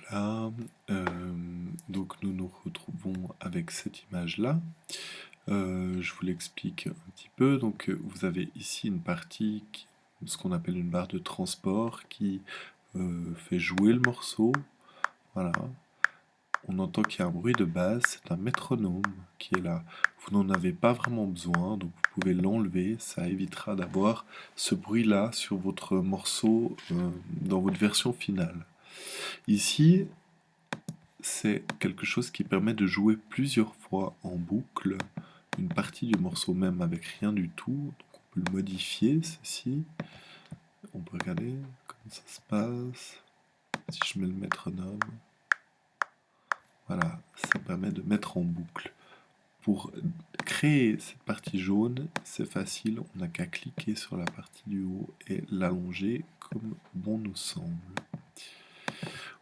Voilà, donc nous nous retrouvons avec cette image-là. Je vous l'explique un petit peu. Donc vous avez ici une partie, ce qu'on appelle une barre de transport, qui fait jouer le morceau. Voilà. On entend qu'il y a un bruit de base, c'est un métronome qui est là. Vous n'en avez pas vraiment besoin, donc vous pouvez l'enlever. Ça évitera d'avoir ce bruit-là sur votre morceau dans votre version finale. Ici, c'est quelque chose qui permet de jouer plusieurs fois en boucle une partie du morceau même avec rien du tout. Donc on peut le modifier, ceci. On peut regarder comment ça se passe. Si je mets le métronome, voilà, ça permet de mettre en boucle. Pour créer cette partie jaune, c'est facile, on n'a qu'à cliquer sur la partie du haut et l'allonger comme bon nous semble.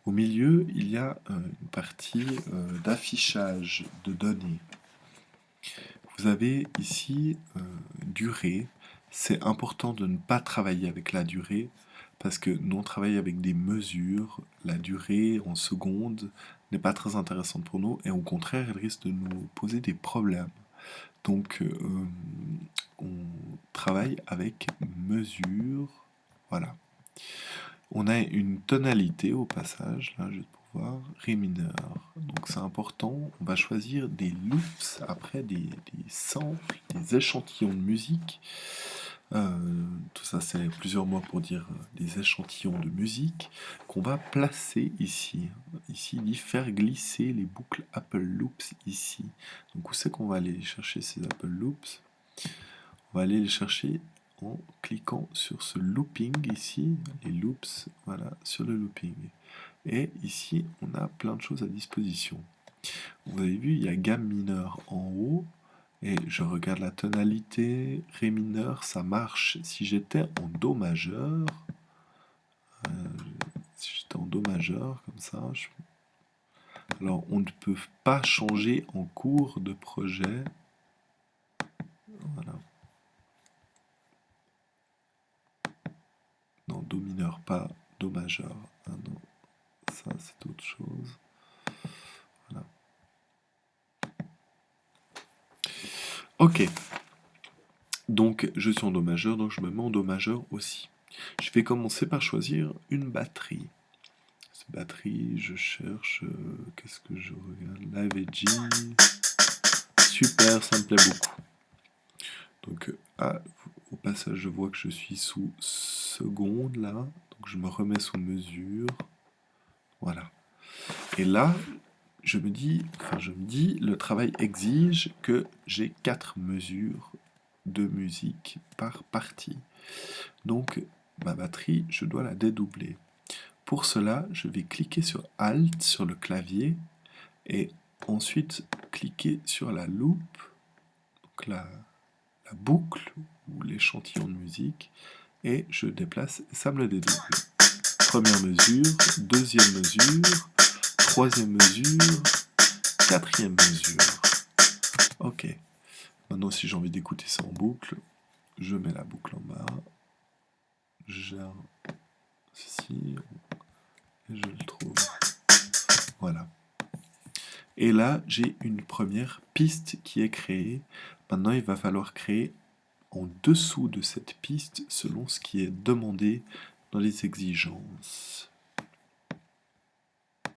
Au milieu, il y a une partie d'affichage de données. Vous avez ici durée. C'est important de ne pas travailler avec la durée parce que nous on travaille avec des mesures. La durée en secondes n'est pas très intéressante pour nous et au contraire elle risque de nous poser des problèmes. Donc on travaille avec mesure. Voilà. On a une tonalité au passage, là je vais pouvoir, ré mineur. Donc c'est important, on va choisir des loops, après des samples, des échantillons de musique. Tout ça c'est plusieurs mots pour dire des échantillons de musique qu'on va placer ici. Ici il dit faire glisser les boucles Apple Loops ici. Donc où c'est qu'on va aller les chercher ces Apple Loops? On va aller les chercher en cliquant sur ce looping ici, les loops, voilà, sur le looping. Et ici, on a plein de choses à disposition. Vous avez vu, il y a gamme mineure en haut, et je regarde la tonalité, ré mineur, ça marche si j'étais en do majeur. Si j'étais en do majeur, comme ça, alors on ne peut pas changer en cours de projet. Voilà. Non, do mineur, pas do majeur. Ah non, ça c'est autre chose. Voilà. Ok, donc je suis en do majeur, donc je me mets en do majeur aussi. Je vais commencer par choisir une batterie. Cette batterie, je cherche, qu'est-ce que je regarde? Live Edge. Super, ça me plaît beaucoup. Donc, au passage, je vois que je suis sous seconde là, donc je me remets sous mesure. Voilà. Et là, je me dis, le travail exige que j'ai 4 mesures de musique par partie. Donc, ma batterie, je dois la dédoubler. Pour cela, je vais cliquer sur Alt sur le clavier et ensuite cliquer sur la loop, donc la boucle ou l'échantillon de musique, et je déplace, ça me le dédouble. Première mesure, deuxième mesure, troisième mesure, quatrième mesure. Ok. Maintenant, si j'ai envie d'écouter ça en boucle, je mets la boucle en bas, j'ai ceci, et je le trouve. Voilà. Et là, j'ai une première piste qui est créée. Maintenant, il va falloir créer en dessous de cette piste selon ce qui est demandé dans les exigences.